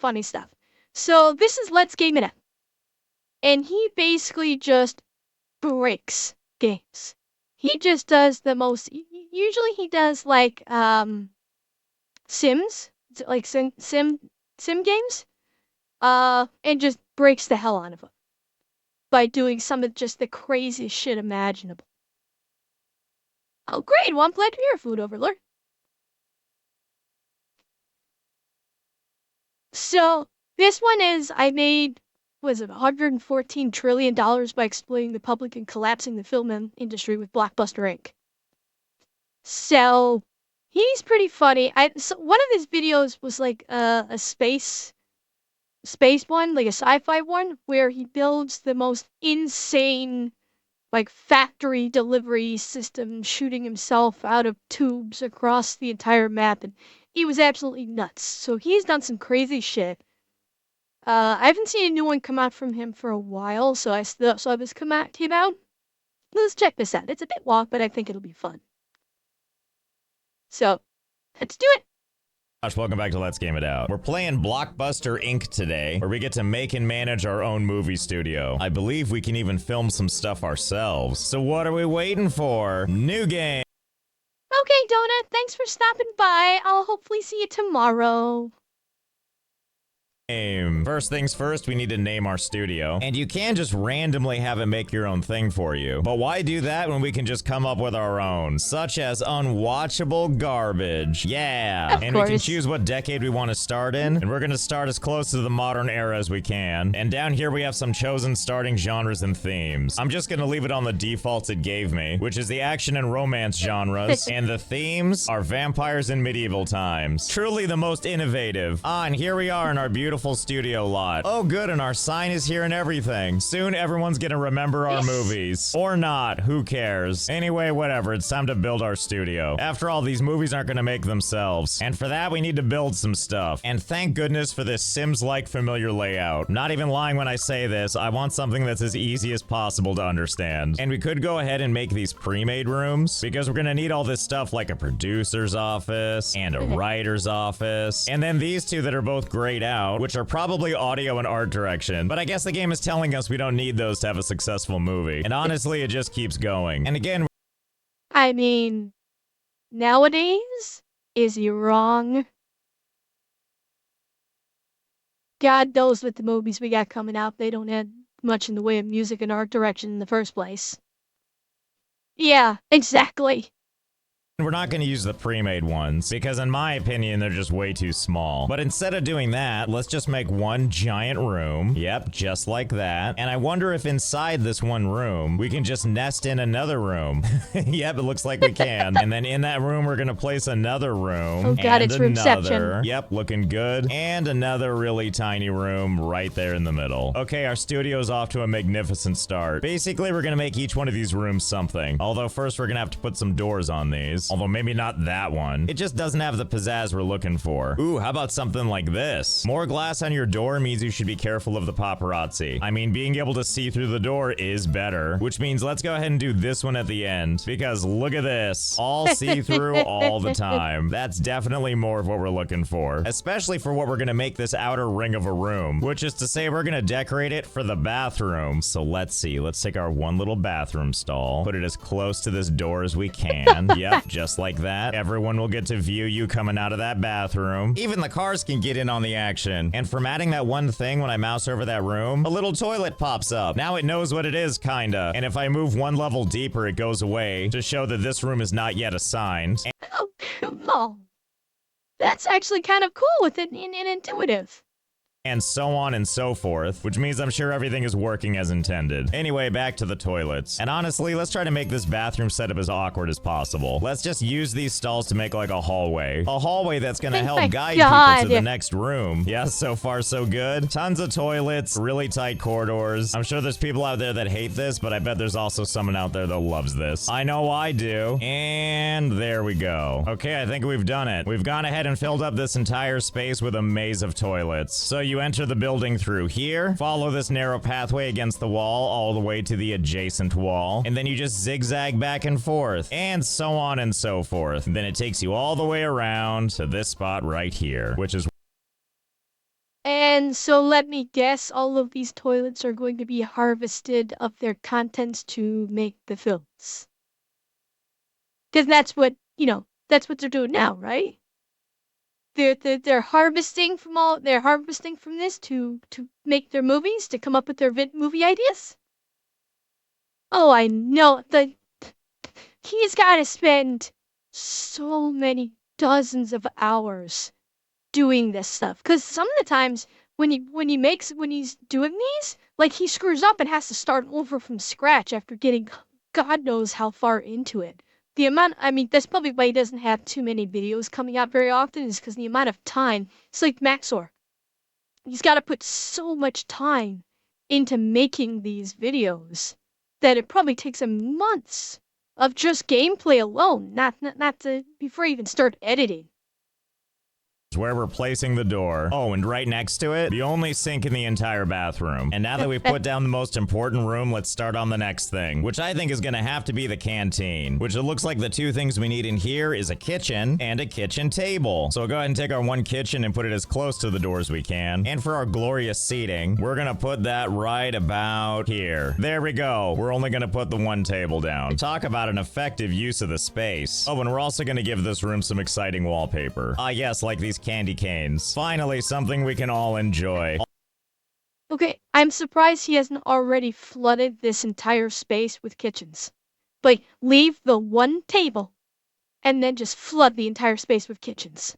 funny stuff. So this is Let's Game It Out. And he basically just breaks games. He just does the most, usually he does like, Sims, like sim games, and just breaks the hell out of them by doing some of just the craziest shit imaginable. Oh, great! Well, I'm glad to hear, Food Overlord. So this one is I made was it $114 trillion by exploiting the public and collapsing the film industry with Blockbuster Inc. So he's pretty funny. So one of his videos was like a space one, like a sci-fi one, where he builds the most insane like factory delivery system, shooting himself out of tubes across the entire map, and he was absolutely nuts. So he's done some crazy shit. I haven't seen a new one come out from him for a while, so I saw this came out. Let's check this out. It's a bit long, but I think it'll be fun. So, let's do it. Welcome back to Let's Game It Out. We're playing Blockbuster Inc. today, where we get to make and manage our own movie studio. I believe we can even film some stuff ourselves. So what are we waiting for? New game! Okay, Donut, thanks for stopping by. I'll hopefully see you tomorrow. First things first, we need to name our studio. And you can just randomly have it make your own thing for you. But why do that when we can just come up with our own? Such as unwatchable garbage. Yeah. And we can choose what decade we want to start in. And we're going to start as close to the modern era as we can. And down here we have some chosen starting genres and themes. I'm just going to leave it on the defaults it gave me, which is the action and romance genres. And the themes are vampires in medieval times. Truly the most innovative. And here we are in our beautiful studio lot. Oh good, and our sign is here and everything. Soon everyone's gonna remember our movies. Or not, who cares? Anyway, whatever, it's time to build our studio. After all, these movies aren't gonna make themselves. And for that, we need to build some stuff. And thank goodness for this Sims-like familiar layout. Not even lying when I say this, I want something that's as easy as possible to understand. And we could go ahead and make these pre-made rooms, because we're gonna need all this stuff like a producer's office, and a writer's office, and then these two that are both grayed out, which are probably audio and art direction, but I guess the game is telling us we don't need those to have a successful movie. And honestly, it just keeps going. And again, I mean, nowadays, is he wrong? God knows with the movies we got coming out, they don't add much in the way of music and art direction in the first place. Yeah, exactly. we're not going to use the pre-made ones, because in my opinion, they're just way too small. But instead of doing that, let's just make one giant room. Yep, just like that. And I wonder if inside this one room, we can just nest in another room. Yep, it looks like we can. And then in that room, we're going to place another room. Oh god, it's Roomception. Yep, looking good. And another really tiny room right there in the middle. Okay, our studio's off to a magnificent start. Basically, we're going to make each one of these rooms something. Although first, we're going to have to put some doors on these. Although maybe not that one. It just doesn't have the pizzazz we're looking for. Ooh, how about something like this? More glass on your door means you should be careful of the paparazzi. I mean, being able to see through the door is better, which means let's go ahead and do this one at the end, because look at this. All see-through all the time. That's definitely more of what we're looking for, especially for what we're gonna make this outer ring of a room, which is to say we're gonna decorate it for the bathroom. So let's see, let's take our one little bathroom stall, put it as close to this door as we can. Yep, just like that. Everyone will get to view you coming out of that bathroom. Even the cars can get in on the action. And from adding that one thing when I mouse over that room, a little toilet pops up. Now it knows what it is, kinda. And if I move one level deeper, it goes away to show that this room is not yet assigned. Oh, that's actually kind of cool with it and intuitive. And so on and so forth, which means I'm sure everything is working as intended. Anyway, back to the toilets. And honestly, let's try to make this bathroom setup as awkward as possible. Let's just use these stalls to make like a hallway. A hallway that's gonna help guide people to the next room. Yeah, so far so good. Tons of toilets, really tight corridors. I'm sure there's people out there that hate this, but I bet there's also someone out there that loves this. I know I do. And there we go. Okay, I think we've done it. We've gone ahead and filled up this entire space with a maze of toilets. So you enter the building through here, follow this narrow pathway against the wall all the way to the adjacent wall, and then you just zigzag back and forth, and so on and so forth. And then it takes you all the way around to this spot right here, which is... And so let me guess, all of these toilets are going to be harvested of their contents to make the films. Because that's what, that's what they're doing now, right? They're harvesting from this to make their movies, to come up with their movie ideas. Oh, I know. He's got to spend so many dozens of hours doing this stuff, because some of the times when he's doing these, like, he screws up and has to start over from scratch after getting God knows how far into it. That's probably why he doesn't have too many videos coming out very often, is because the amount of time. It's like Maxor. He's got to put so much time into making these videos that it probably takes him months of just gameplay alone, not before you even start editing. Where we're placing the door. Oh, and right next to it, the only sink in the entire bathroom. And now that we've put down the most important room, let's start on the next thing, which I think is gonna have to be the canteen, which it looks like the two things we need in here is a kitchen and a kitchen table. So we'll go ahead and take our one kitchen and put it as close to the door as we can. And for our glorious seating, we're gonna put that right about here. There we go. We're only gonna put the one table down. Talk about an effective use of the space. Oh, and we're also gonna give this room some exciting wallpaper. Ah, yes, like these candy canes. Finally, something we can all enjoy. Okay, I'm surprised he hasn't already flooded this entire space with kitchens. Like, leave the one table and then just flood the entire space with kitchens.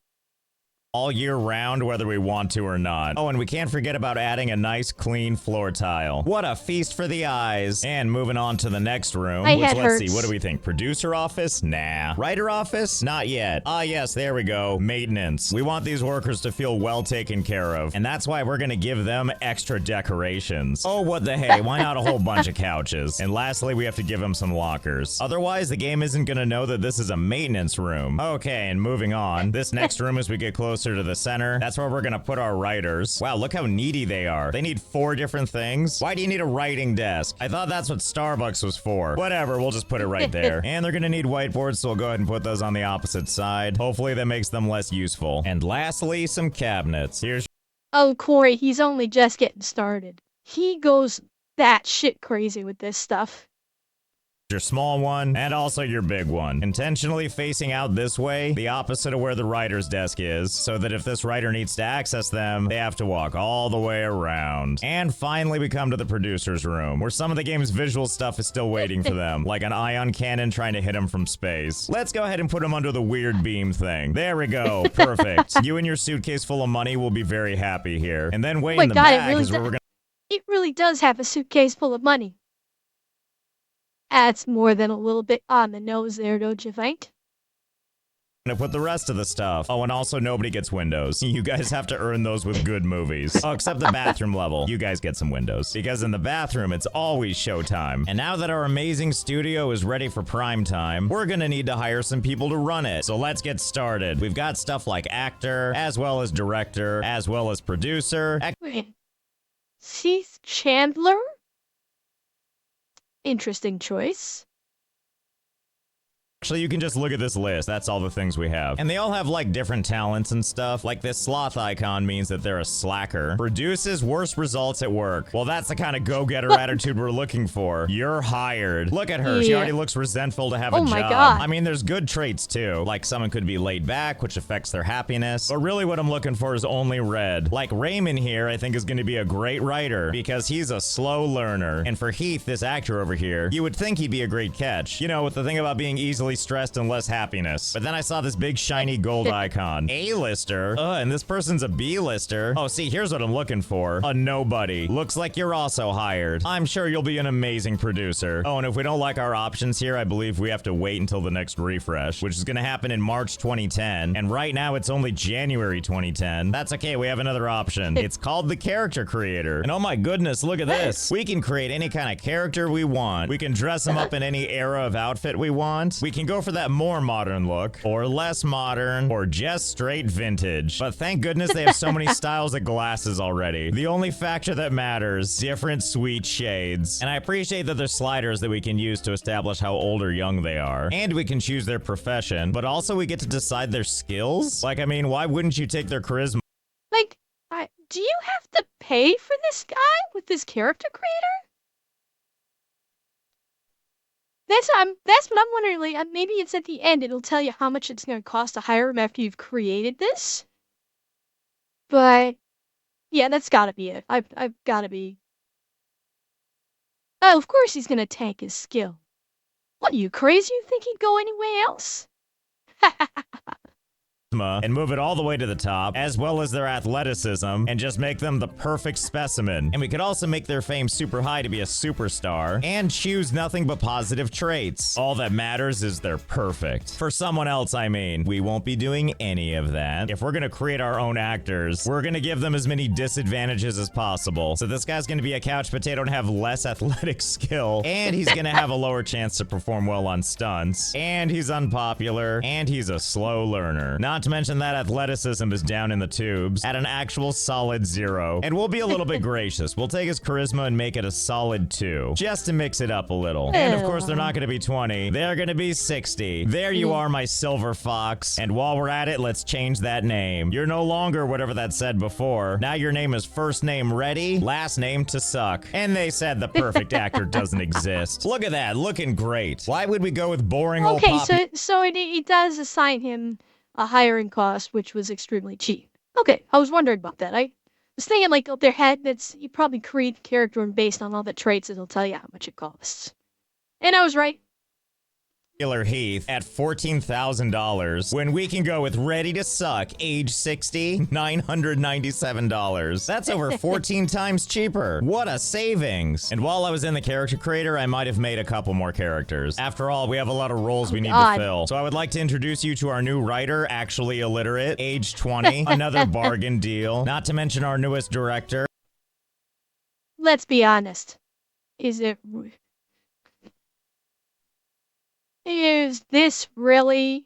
All year round, whether we want to or not. Oh, and we can't forget about adding a nice clean floor tile. What a feast for the eyes. And moving on to the next room, let's see, what do we think? Producer office? Nah. Writer office? Not yet. Ah, yes, there we go. Maintenance. We want these workers to feel well taken care of, and that's why we're gonna give them extra decorations. Oh, what the hey, why not a whole bunch of couches? And lastly, we have to give them some lockers. Otherwise, the game isn't gonna know that this is a maintenance room. Okay, and moving on, this next room, as we get closer to the center, that's where we're gonna put our writers. Wow, look how needy they are. They need 4 different things. Why do you need a writing desk? I thought that's what Starbucks was for. Whatever, we'll just put it right there. And they're gonna need whiteboards, so we'll go ahead and put those on the opposite side. Hopefully that makes them less useful. And lastly, some cabinets. Here's Oh, Corey, he's only just getting started. He goes that shit crazy with this stuff. your small one, and also your big one. Intentionally facing out this way, the opposite of where the writer's desk is, so that if this writer needs to access them, they have to walk all the way around. And finally, we come to the producer's room, where some of the game's visual stuff is still waiting for them, like an ion cannon trying to hit them from space. Let's go ahead and put them under the weird beam thing. There we go. Perfect. You and your suitcase full of money will be very happy here. And then way in the back is where we're gonna... It really does have a suitcase full of money. That's more than a little bit on the nose there, don't you think? gonna put the rest of the stuff. Oh, and also nobody gets windows. You guys have to earn those with good movies. Oh, except the bathroom level. You guys get some windows. Because in the bathroom, it's always showtime. And now that our amazing studio is ready for prime time, we're gonna need to hire some people to run it. So let's get started. We've got stuff like actor, as well as director, as well as producer. Wait. Keith Chandler? Interesting choice. Actually, you can just look at this list. That's all the things we have. And they all have, like, different talents and stuff. Like, this sloth icon means that they're a slacker. Produces worst results at work. Well, that's the kind of go-getter attitude we're looking for. You're hired. Look at her. Yeah. She already looks resentful to have a job. Oh my God. I mean, there's good traits, too. Like, someone could be laid back, which affects their happiness. But really what I'm looking for is only red. Like, Raymond here, I think, is going to be a great writer because he's a slow learner. And for Heath, this actor over here, you would think he'd be a great catch. You know, with the thing about being easily stressed and less happiness. But then I saw this big shiny gold icon. A-lister? And this person's a B-lister. Oh, see, here's what I'm looking for. A nobody. Looks like you're also hired. I'm sure you'll be an amazing producer. Oh, and if we don't like our options here, I believe we have to wait until the next refresh, which is gonna happen in March 2010. And right now, it's only January 2010. That's okay, we have another option. It's called the character creator. And oh my goodness, look at this. We can create any kind of character we want. We can dress them up in any era of outfit we want. We can go for that more modern look, or less modern, or just straight vintage. But thank goodness they have so many styles of glasses already. The only factor that matters, different sweet shades. And I appreciate that there's sliders that we can use to establish how old or young they are. And we can choose their profession, but also we get to decide their skills? Like, I mean, why wouldn't you take their charisma? Like, do you have to pay for this guy with this character creator? That's what I'm wondering. Like, maybe it's at the end. It'll tell you how much it's gonna cost to hire him after you've created this. But yeah, that's gotta be it. I've gotta be. Oh, of course he's gonna tank his skill. What, are you crazy? You think he'd go anywhere else? and move it all the way to the top, as well as their athleticism, and just make them the perfect specimen. And we could also make their fame super high to be a superstar, and choose nothing but positive traits. All that matters is they're perfect. For someone else, I mean. We won't be doing any of that. If we're gonna create our own actors, we're gonna give them as many disadvantages as possible. So this guy's gonna be a couch potato and have less athletic skill, and he's gonna have a lower chance to perform well on stunts, and he's unpopular, and he's a slow learner. Not to mention that athleticism is down in the tubes at an actual solid 0. And we'll be a little bit gracious. We'll take his charisma and make it a solid 2, just to mix it up a little. And of course, they're not going to be 20. They're going to be 60. There you are, my silver fox. And while we're at it, let's change that name. You're no longer whatever that said before. Now your name is first name ready, last name to suck. And they said the perfect actor doesn't exist. Look at that, looking great. Why would we go with boring old Okay, so it does assign him a hiring cost, which was extremely cheap. Okay, I was wondering about that. I was thinking, like, up their head, that's you probably create the character and based on all the traits, it'll tell you how much it costs. And I was right. Heath at $14,000 when we can go with Ready to Suck, age 60, $997. That's over 14 times cheaper. What a savings. And while I was in the character creator, I might have made a couple more characters. After all, we have a lot of roles we need to fill. So I would like to introduce you to our new writer, actually illiterate, age 20, another bargain deal. Not to mention our newest director. Let's be honest. Is this really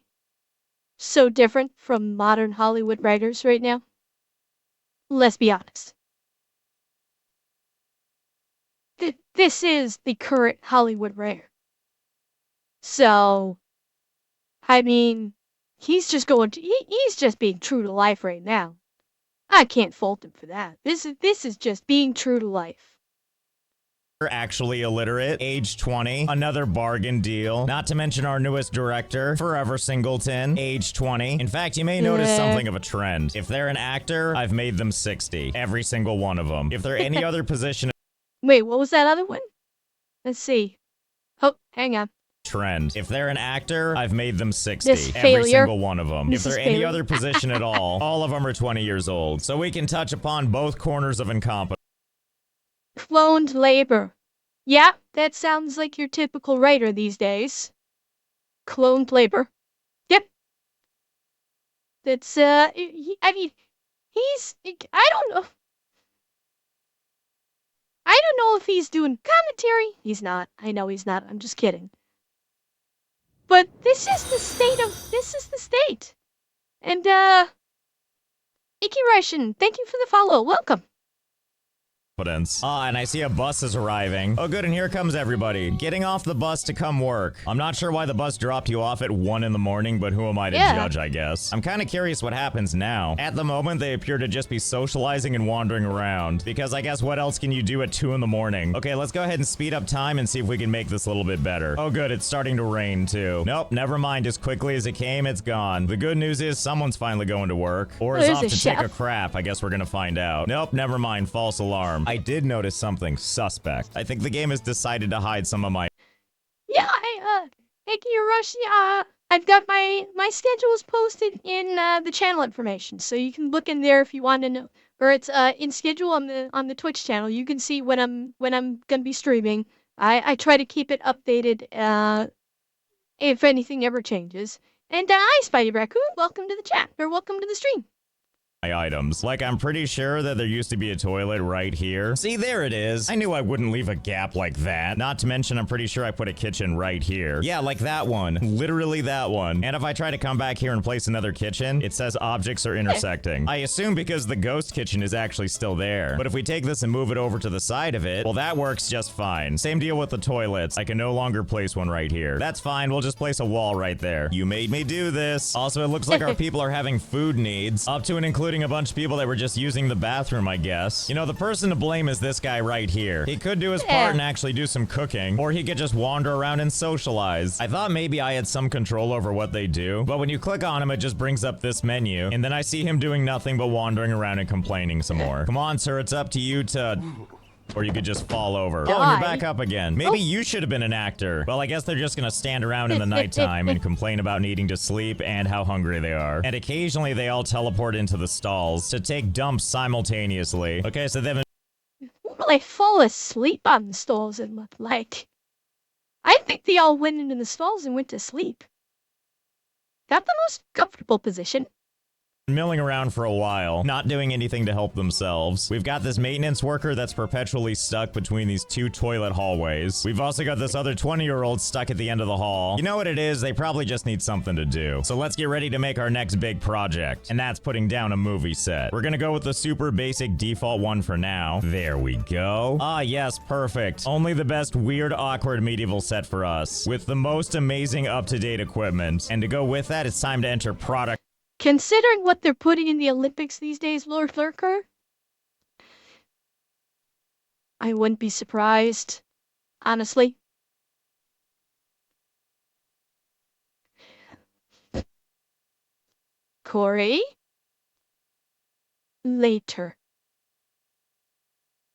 so different from modern Hollywood writers right now? Let's be honest. This is the current Hollywood writer. So, I mean, he's just being true to life right now. I can't fault him for that. This is just being true to life. Actually illiterate, age 20, another bargain deal. Not to mention our newest director, Forever Singleton, age 20. In fact, you may notice something of a trend. If they're an actor, I've made them 60. Every single one of them. If they're any other position... Wait, what was that other one? Let's see. Oh, hang on. Trend. If they're an actor, I've made them 60. Every single one of them. If they're any other position at all of them are 20 years old. So we can touch upon both corners of incompetence. Cloned labor. Yeah, that sounds like your typical writer these days. Cloned labor. Yep. That's, I mean, I don't know. I don't know if he's doing commentary. He's not. I know he's not. I'm just kidding. But this is the state. And, Icky Russian, thank you for the follow. Welcome. And I see a bus is arriving. Oh good, and here comes everybody. Getting off the bus to come work. I'm not sure why the bus dropped you off at 1 in the morning, but who am I to judge, I guess. I'm kind of curious what happens now. At the moment, they appear to just be socializing and wandering around, because I guess what else can you do at 2 in the morning? Okay, let's go ahead and speed up time and see if we can make this a little bit better. Oh good, it's starting to rain too. Nope, never mind. As quickly as it came, it's gone. The good news is someone's finally going to work. Or is off to take a crap. I guess we're gonna find out. Nope, never mind. False alarm. I did notice something suspect. I think the game has decided to hide some of my... Yeah, Icky Rush, I've got my schedules posted in the channel information, so you can look in there if you want to know. Or it's in schedule on the Twitch channel. You can see when I'm gonna be streaming. I try to keep it updated if anything ever changes. And hi, Spidey Raccoon, welcome to the chat, or welcome to the stream. Items. Like, I'm pretty sure that there used to be a toilet right here. See, there it is. I knew I wouldn't leave a gap like that. Not to mention, I'm pretty sure I put a kitchen right here. Yeah, like that one. Literally that one. And if I try to come back here and place another kitchen, it says objects are intersecting. I assume because the ghost kitchen is actually still there. But if we take this and move it over to the side of it, well, that works just fine. Same deal with the toilets. I can no longer place one right here. That's fine. We'll just place a wall right there. You made me do this. Also, it looks like our people are having food needs, up to and including including a bunch of people that were just using the bathroom, I guess. You know, the person to blame is this guy right here. He could do his part and actually do some cooking, or he could just wander around and socialize. I thought maybe I had some control over what they do, but when you click on him, it just brings up this menu, and then I see him doing nothing but wandering around and complaining some more. Come on, sir, it's up to you to... Or you could just fall over. Oh, and you're back up again. Maybe you should have been an actor. Well, I guess they're just gonna stand around in the nighttime and complain about needing to sleep and how hungry they are. And occasionally they all teleport into the stalls to take dumps simultaneously. Okay, so they've... Well, they fall asleep on the stalls, it looked like. I think they all went into the stalls and went to sleep. Got the most comfortable position. Milling around for a while, not doing anything to help themselves. We've got this maintenance worker that's perpetually stuck between these two toilet hallways. We've also got this other 20-year-old stuck at the end of the hall. You know what it is? They probably just need something to do. So let's get ready to make our next big project, and that's putting down a movie set. We're gonna go with the super basic default one for now. There we go. Ah, yes, perfect. Only the best weird, awkward medieval set for us, with the most amazing up-to-date equipment. And to go with that, it's time to enter product. Considering what they're putting in the Olympics these days, Lord Lurker, I wouldn't be surprised, honestly. Corey? Later.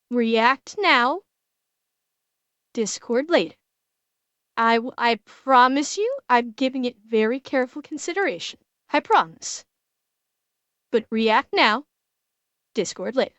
React now. Discord later. I promise you, I'm giving it very careful consideration. I promise. But react now. Discord later.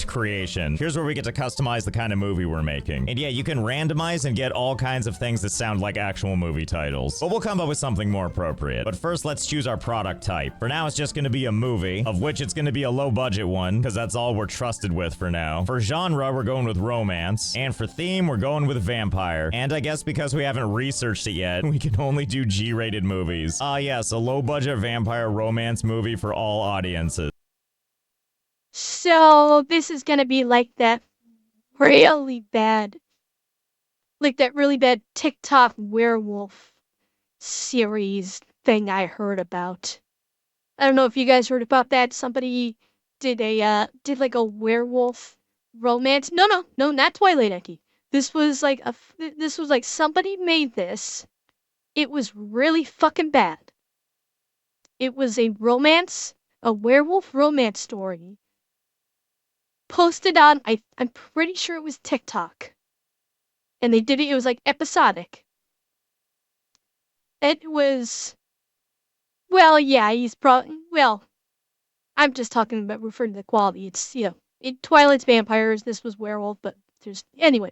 Creation. Here's where we get to customize the kind of movie we're making. And yeah, you can randomize and get all kinds of things that sound like actual movie titles. But we'll come up with something more appropriate. But first, let's choose our product type. For now, it's just going to be a movie, of which it's going to be a low-budget one, because that's all we're trusted with for now. For genre, we're going with romance. And for theme, we're going with vampire. And I guess because we haven't researched it yet, we can only do G-rated movies. Ah yes, a low-budget vampire romance movie for all audiences. So this is gonna be like that really bad, TikTok werewolf series thing I heard about. I don't know if you guys heard about that. Somebody did like a werewolf romance. No, not Twilight Eki. This was like somebody made this. It was really fucking bad. It was a werewolf romance story. Posted on, I'm pretty sure it was TikTok. And they did it was like episodic. It was, well, yeah, I'm just talking about referring to the quality. It's, Twilight's vampires, this was werewolf, but anyway.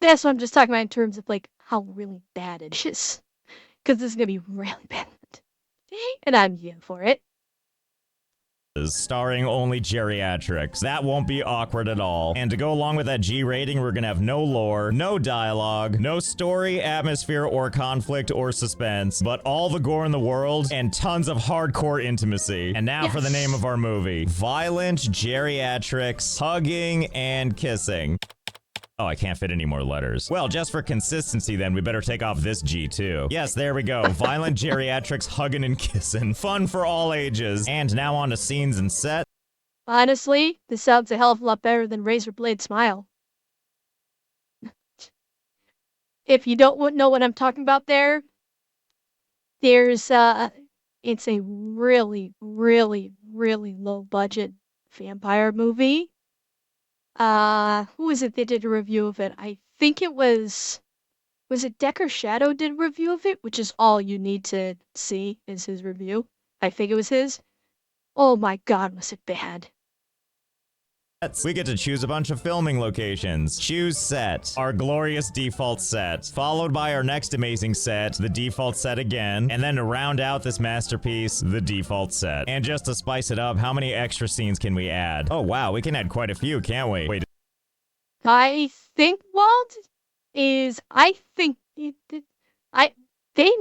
That's what I'm just talking about in terms of like how really bad it is. Because this is going to be really bad. And I'm here for it. Starring only geriatrics. That won't be awkward at all. And to go along with that G rating, we're gonna have no lore, no dialogue, no story, atmosphere, or conflict, or suspense, but all the gore in the world and tons of hardcore intimacy. And now for the name of our movie. Violent geriatrics, hugging, and kissing. Oh, I can't fit any more letters. Well, just for consistency then, we better take off this G too. Yes, there we go. Violent geriatrics, hugging and kissing. Fun for all ages. And now on to scenes and set. Honestly, this sounds a hell of a lot better than Razor Blade Smile. If you don't know what I'm talking about there's it's a really, really, really low budget vampire movie. Who was it that did a review of it? I think it was it Decker Shadow did a review of it, which is all you need to see is his review. I think it was his. Oh my god, was it bad. We get to choose a bunch of filming locations. Choose set, our glorious default set, followed by our next amazing set, the default set again, and then to round out this masterpiece, the default set. And just to spice it up, how many extra scenes can we add? Oh wow, we can add quite a few, can't we? Wait. I think, Walt, they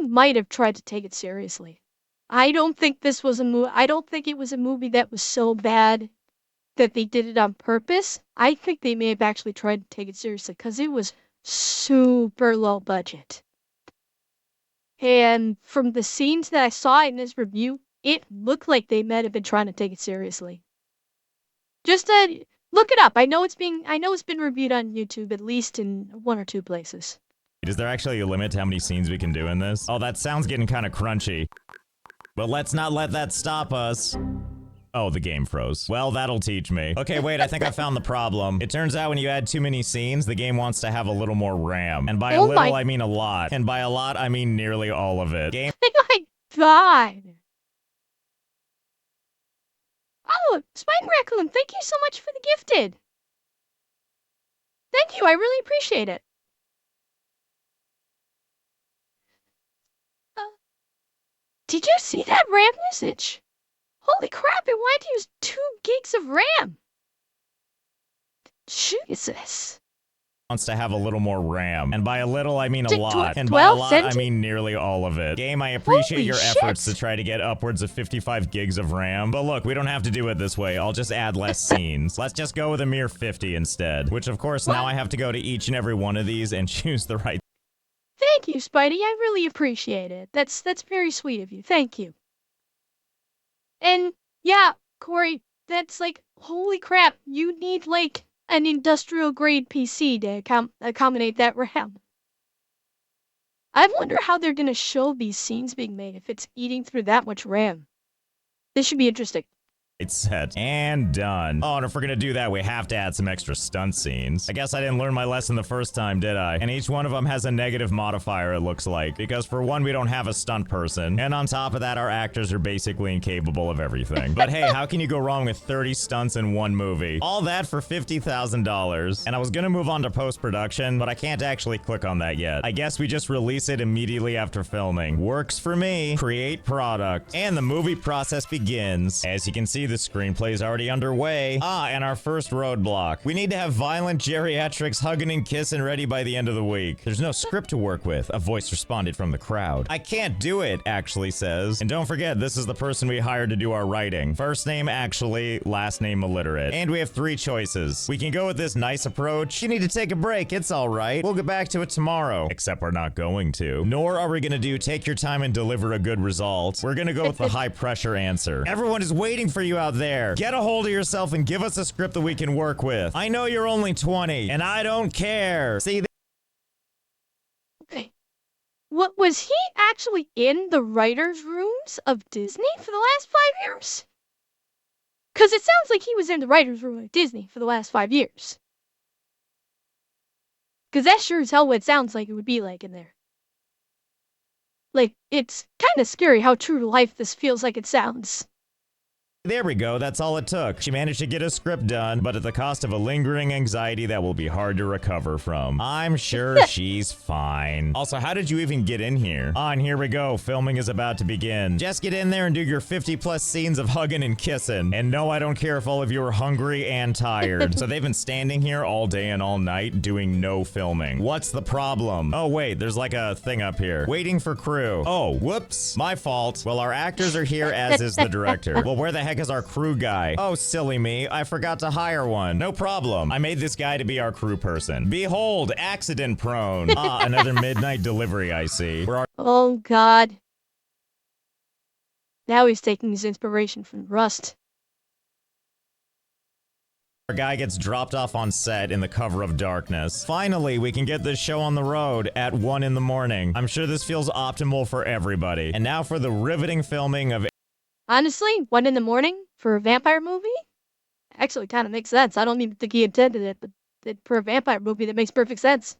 might have tried to take it seriously. I don't think this was I don't think it was a movie that was so bad that they did it on purpose. I think they may have actually tried to take it seriously because it was super low budget. And from the scenes that I saw in his review, it looked like they might have been trying to take it seriously. Just look it up. I know it's been reviewed on YouTube, at least in 1 or 2 places. Is there actually a limit to how many scenes we can do in this? Oh, that sounds getting kind of crunchy. But let's not let that stop us. Oh, the game froze. Well, that'll teach me. Okay, wait, I think I found the problem. It turns out when you add too many scenes, the game wants to have a little more RAM. And by a little, I mean a lot. And by a lot, I mean nearly all of it. Game. Oh my god. Oh, Spike Raccoon, thank you so much for the gifted. Thank you, I really appreciate it. Did you see that RAM usage? Holy crap, it wanted to use 2 gigs of RAM. Jesus. Wants to have a little more RAM. And by a little, I mean a lot. And 12 by a lot, cents? I mean nearly all of it. Game, I appreciate Holy your shit. efforts to try to get upwards of 55 gigs of RAM. But look, we don't have to do it this way. I'll just add less scenes. Let's just go with a mere 50 instead. Which, of course, now I have to go to each and every one of these and choose the right. Thank you, Spidey. I really appreciate it. That's very sweet of you. Thank you. And yeah, Corey, that's like, holy crap, you need like an industrial grade PC to accommodate that RAM. I wonder how they're gonna show these scenes being made if it's eating through that much RAM. This should be interesting. It's set and done. Oh, and if we're gonna do that, we have to add some extra stunt scenes. I guess I didn't learn my lesson the first time, did I? And each one of them has a negative modifier, it looks like. Because for one, we don't have a stunt person. And on top of that, our actors are basically incapable of everything. But hey, how can you go wrong with 30 stunts in one movie? All that for $50,000. And I was gonna move on to post-production, but I can't actually click on that yet. I guess we just release it immediately after filming. Works for me. Create product. And the movie process begins. As you can see, the screenplay is already underway. And our first roadblock. We need to have violent geriatrics hugging and kissing ready by the end of the week. There's no script to work with. A voice responded from the crowd. I can't do it, Actually says. And don't forget, this is the person we hired to do our writing. First name Actually, last name illiterate. And we have 3 choices. We can go with this nice approach. You need to take a break, it's alright. We'll get back to it tomorrow. Except we're not going to. Nor are we gonna do take your time and deliver a good result. We're gonna go with the high pressure answer. Everyone is waiting for you out there. Get a hold of yourself and give us a script that we can work with. I know you're only 20, and I don't care. See? Okay. What was he actually in the writers' rooms of Disney for the last 5 years? Because it sounds like he was in the writers' room of Disney for the last 5 years. Because that's sure as hell what it sounds like it would be like in there. Like, it's kind of scary how true to life this feels like it sounds. There we go, that's all it took. She managed to get a script done, but at the cost of a lingering anxiety that will be hard to recover from. I'm sure she's fine. Also, how did you even get in here? And here we go, filming is about to begin. Just get in there and do your 50+ scenes of hugging and kissing. And no, I don't care if all of you are hungry and tired. So they've been standing here all day and all night doing no filming. What's the problem? Oh wait, there's like a thing up here. Waiting for crew. Oh, whoops, my fault. Well, our actors are here, as is the director. Well, where the heck is our crew guy? Oh, silly me, I forgot to hire one. No problem. I made this guy to be our crew person. Behold, accident prone. Another midnight delivery, I see. Oh god. Now he's taking his inspiration from Rust. Our guy gets dropped off on set in the cover of darkness. Finally, we can get this show on the road at 1 in the morning. I'm sure this feels optimal for everybody. And now for the riveting filming of... Honestly, 1 in the morning for a vampire movie? Actually kind of makes sense. I don't even think he intended it, but for a vampire movie, that makes perfect sense.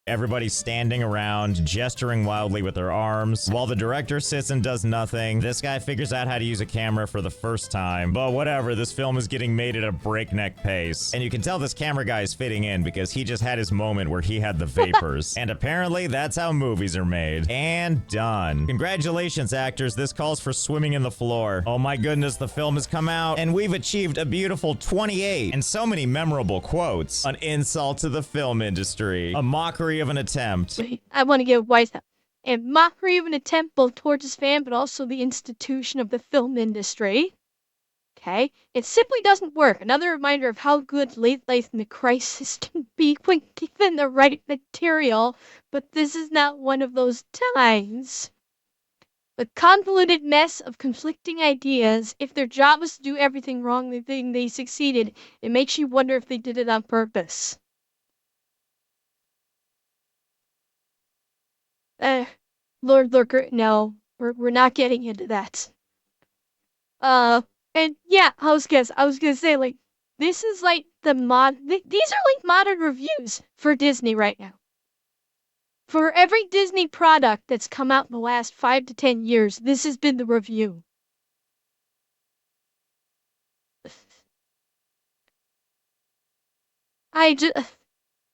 Everybody standing around, gesturing wildly with their arms. While the director sits and does nothing, this guy figures out how to use a camera for the first time. But whatever, this film is getting made at a breakneck pace. And you can tell this camera guy is fitting in because he just had his moment where he had the vapors. And apparently, that's how movies are made. And done. Congratulations, actors. This calls for swimming in the floor. Oh my goodness, the film has come out, and we've achieved a beautiful 28. And so many memorable quotes. An insult to the film industry. A mockery of an attempt. I want to give Weiss a mockery of an attempt both towards his fan but also the institution of the film industry. Okay? It simply doesn't work. Another reminder of how good late-life crisis can be when given the right material, but this is not one of those times. The convoluted mess of conflicting ideas. If their job was to do everything wrong, they think they succeeded. It makes you wonder if they did it on purpose. Uh, Lord Lurker, no, we're not getting into that. And yeah, I was gonna say like this is like these are like modern reviews for Disney right now. For every Disney product that's come out in the last 5 to 10 years, this has been the review. I just,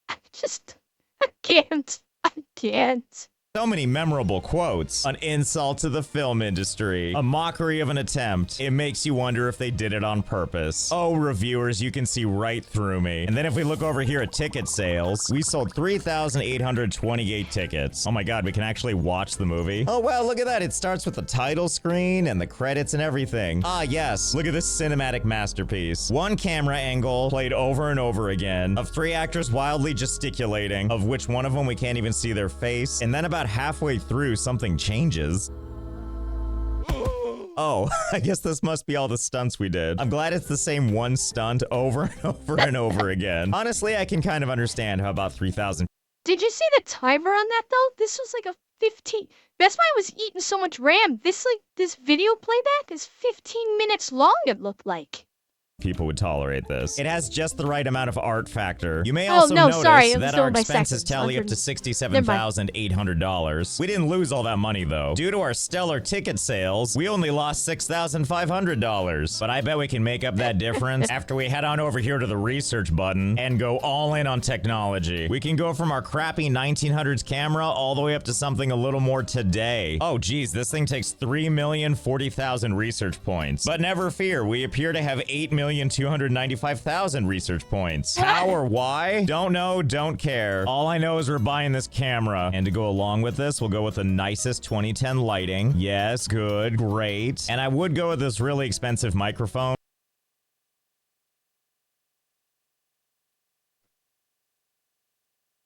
I just, I can't, I can't. So many memorable quotes. An insult to the film industry. A mockery of an attempt. It makes you wonder if they did it on purpose. Oh, reviewers, you can see right through me. And then if we look over here at ticket sales, we sold 3,828 tickets. Oh my god, we can actually watch the movie. Oh wow, look at that. It starts with the title screen and the credits and everything. Ah yes, look at this cinematic masterpiece. One camera angle played over and over again of three actors wildly gesticulating, of which one of them we can't even see their face. And then about halfway through, something changes. Oh, I guess this must be all the stunts we did. I'm glad it's the same one stunt over and over and over again. Honestly, I can kind of understand how about 3,000. Did you see the timer on that though? This was like a 15. Best Buy was eating so much RAM. This video playback is 15 minutes long. It looked like. People would tolerate this. It has just the right amount of art factor. You may Oh, also no, notice sorry, it was that our going by expenses seconds. tally up to $67,800. We didn't lose all that money though. Due to our stellar ticket sales, we only lost $6,500. But I bet we can make up that difference after we head on over here to the research button and go all in on technology. We can go from our crappy 1900s camera all the way up to something a little more today. Oh geez, this thing takes 3,040,000 research points. But never fear, we appear to have 8,295,000 research points. How or why? Don't know, don't care. All I know is we're buying this camera. And to go along with this, we'll go with the nicest 2010 lighting. Yes, good, great. And I would go with this really expensive microphone.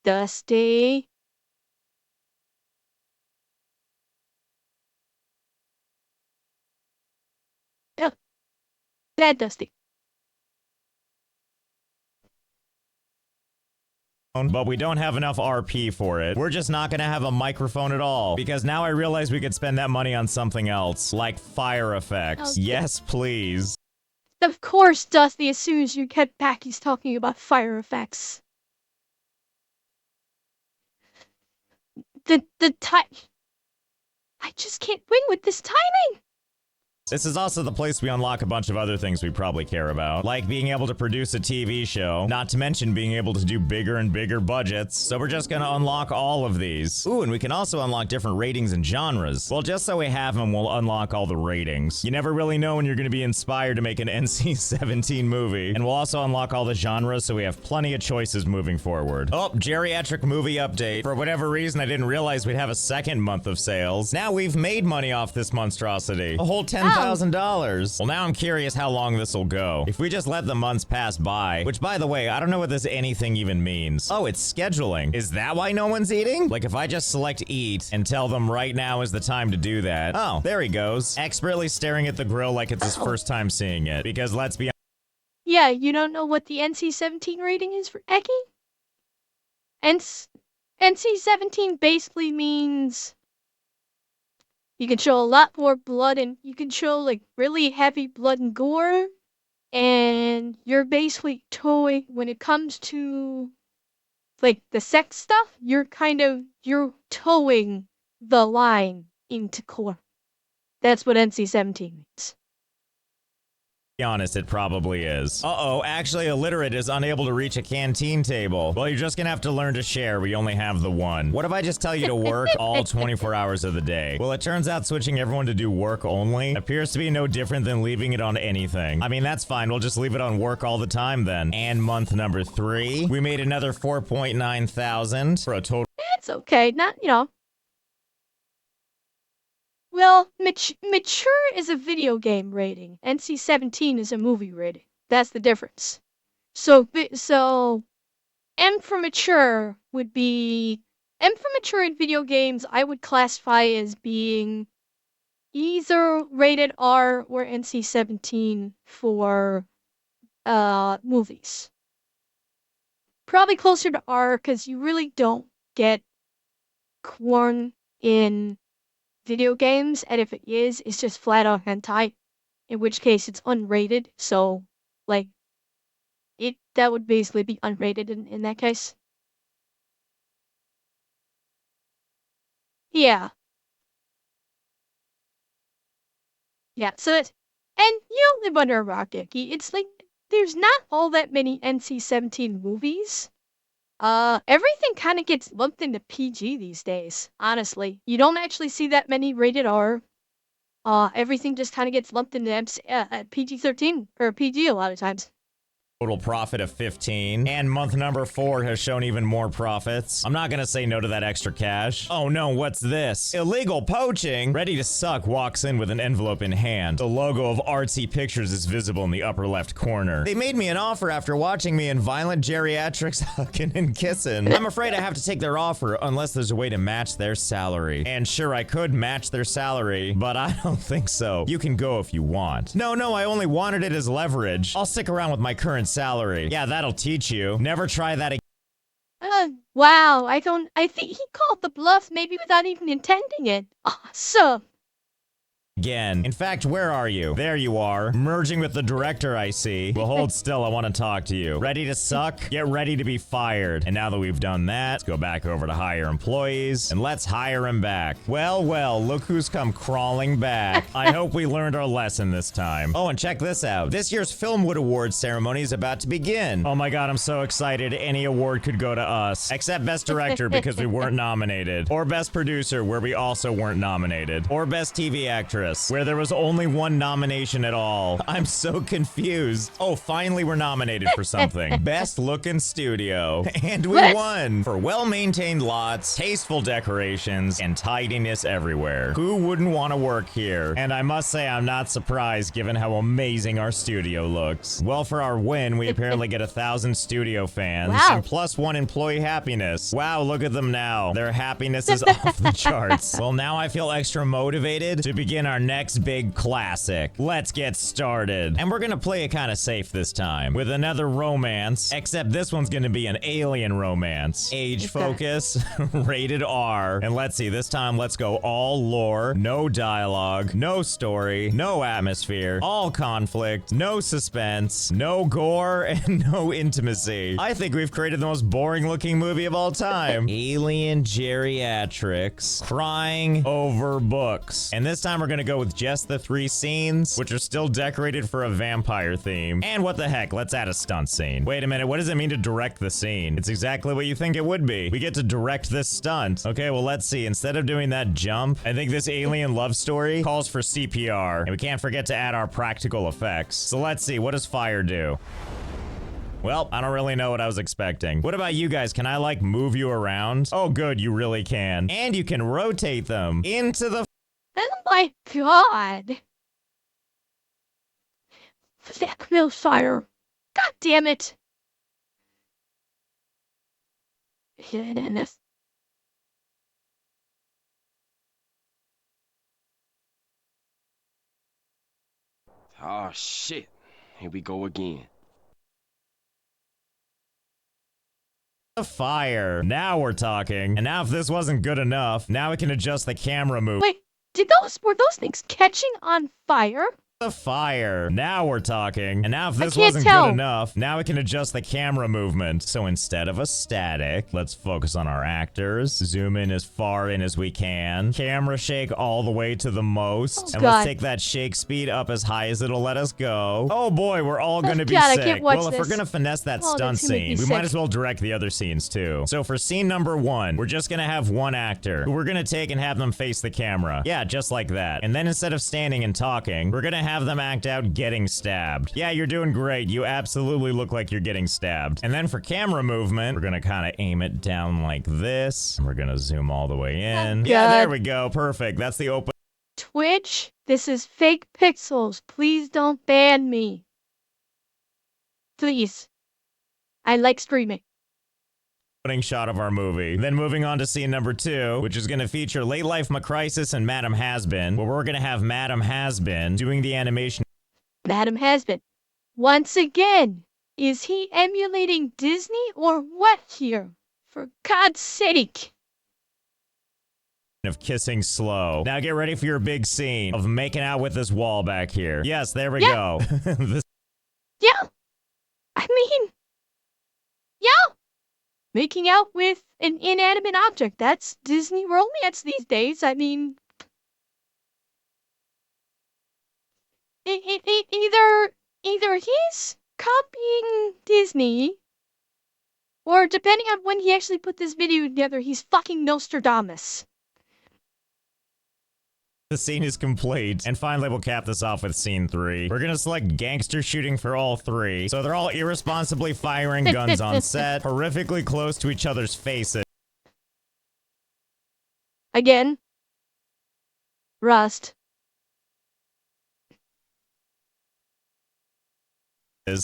Dusty. Yeah, that Dusty. But we don't have enough RP for it. We're just not gonna have a microphone at all, because now I realize we could spend that money on something else, like fire effects. Okay. Yes, please. Of course, Dusty, as soon as you get back, he's talking about fire effects. The time. I just can't win with this timing. This is also the place we unlock a bunch of other things we probably care about, like being able to produce a TV show, not to mention being able to do bigger and bigger budgets, so we're just gonna unlock all of these. Ooh, and we can also unlock different ratings and genres. Well, just so we have them, we'll unlock all the ratings. You never really know when you're gonna be inspired to make an NC-17 movie, and we'll also unlock all the genres so we have plenty of choices moving forward. Oh, geriatric movie update. For whatever reason, I didn't realize we'd have a second month of sales. Now we've made money off this monstrosity. A whole $10,000. Well, now I'm curious how long this will go. If we just let the months pass by, which by the way, I don't know what this anything even means. Oh, it's scheduling. Is that why no one's eating? Like if I just select eat and tell them right now is the time to do that. Oh, there he goes. Expertly staring at the grill like it's his first time seeing it. Because let's be Yeah, you don't know what the NC-17 rating is for Eki? NC-17 basically means you can show a lot more blood and you can show like really heavy blood and gore. And you're basically towing, when it comes to like the sex stuff, you're towing the line into core. That's what NC-17 means. honest, it probably is. Uh-oh, actually illiterate is unable to reach a canteen table. Well, you're just gonna have to learn to share. We only have the one. What if I just tell you to work all 24 hours of the day? Well, it turns out switching everyone to do work only appears to be no different than leaving it on anything. I mean, that's fine. We'll just leave it on work all the time then. And month number 3, we made another 4.9 thousand for a total. It's okay, not, Well, mature is a video game rating. NC-17 is a movie rating. That's the difference. So M for mature would be M for mature in video games. I would classify as being either rated R or NC-17 for movies. Probably closer to R because you really don't get corn in video games, and if it is, it's just flat out hentai, in which case it's unrated. So, like, that would basically be unrated in that case. Yeah, yeah. So it's and you don't live under a rock, Icky. It's like there's not all that many NC-17 movies. Everything kind of gets lumped into PG these days. Honestly, you don't actually see that many rated R. Everything just kind of gets lumped into PG-13 or PG a lot of times. Total profit of 15, and month number 4 has shown even more profits. I'm not gonna say no to that extra cash. Oh no, what's this? Illegal poaching? Ready to Suck walks in with an envelope in hand. The logo of Artsy Pictures is visible in the upper left corner. They made me an offer after watching me in Violent Geriatrics hucking and kissing. I'm afraid I have to take their offer unless there's a way to match their salary. And sure, I could match their salary, but I don't think so. You can go if you want. No, I only wanted it as leverage. I'll stick around with my current salary. Yeah, that'll teach you. Never try that again. Wow, I think he called the bluff maybe without even intending it. Awesome. In fact, where are you? There you are. Merging with the director, I see. Well, hold still. I want to talk to you. Ready to suck? Get ready to be fired. And now that we've done that, let's go back over to hire employees, and let's hire him back. Well, look who's come crawling back. I hope we learned our lesson this time. Oh, and check this out. This year's Filmwood Awards ceremony is about to begin. Oh my god, I'm so excited. Any award could go to us. Except Best Director because we weren't nominated. Or Best Producer where we also weren't nominated. Or Best TV Actress where there was only one nomination at all. I'm so confused. Oh, finally we're nominated for something. Best Looking Studio. And we won! For well-maintained lots, tasteful decorations, and tidiness everywhere. Who wouldn't want to work here? And I must say I'm not surprised given how amazing our studio looks. Well, for our win, we apparently get 1,000 studio fans. Wow. And +1 employee happiness. Wow, look at them now. Their happiness is off the charts. Well, now I feel extra motivated to begin our next big classic. Let's get started. And we're gonna play it kind of safe this time with another romance, except this one's gonna be an alien romance. Age focus, rated R. And let's see, this time let's go all lore, no dialogue, no story, no atmosphere, all conflict, no suspense, no gore, and no intimacy. I think we've created the most boring looking movie of all time. Alien Geriatrics, crying over books. And this time we're gonna go with just the 3 scenes, which are still decorated for a vampire theme. And what the heck, let's add a stunt scene. Wait a minute, what does it mean to direct the scene? It's exactly what you think it would be. We get to direct this stunt. Okay, well, let's see. Instead of doing that jump, I think this alien love story calls for CPR. And we can't forget to add our practical effects. So let's see, what does fire do? Well, I don't really know what I was expecting. What about you guys? Can I, like, move you around? Oh, good, you really can. And you can rotate them into the Oh my god. That will fire. God damn it. Oh shit. Here we go again. fire. Now we're talking. And now if this wasn't good enough, now we can adjust the camera move. Wait, were those things catching on fire? The fire. Now we're talking. And now if this can't wasn't tell. good enough, now we can adjust the camera movement. So instead of a static, let's focus on our actors. Zoom in as far in as we can. Camera shake all the way to the most. Oh, and God. let's take that shake speed up as high as it'll let us go. Oh boy, we're all gonna be God, I sick. can't watch Well, if we're this. gonna finesse that Oh, stunt that's gonna make me scene, we might sick. as well direct the other scenes too. So for scene number 1, we're just gonna have one actor who we're gonna take and have them face the camera. Yeah, just like that. And then instead of standing and talking, we're gonna have them act out getting stabbed. Yeah, you're doing great. You absolutely look like you're getting stabbed. And then for camera movement, we're gonna kind of aim it down like this. And we're gonna zoom all the way in. Oh, Yeah, God. there we go. Perfect. That's the open. Twitch, this is fake pixels. Please don't ban me. Please. I like streaming. Shot of our movie. Then moving on to scene number 2, which is going to feature Late Life McCrisis and Madam Has-Been, where we're going to have Madam Has-Been doing the animation. Madam Has-Been. Once again, is he emulating Disney or what here? For God's sake. Of kissing slow. Now get ready for your big scene of making out with this wall back here. Yes, there we go. Yeah. I mean, yeah. Making out with an inanimate object. That's Disney romance these days. I mean, either he's copying Disney, or depending on when he actually put this video together, he's fucking Nostradamus. The scene is complete, and finally we'll cap this off with scene 3. We're gonna select gangster shooting for all 3, so they're all irresponsibly firing guns on set, horrifically close to each other's faces. Again. Rust.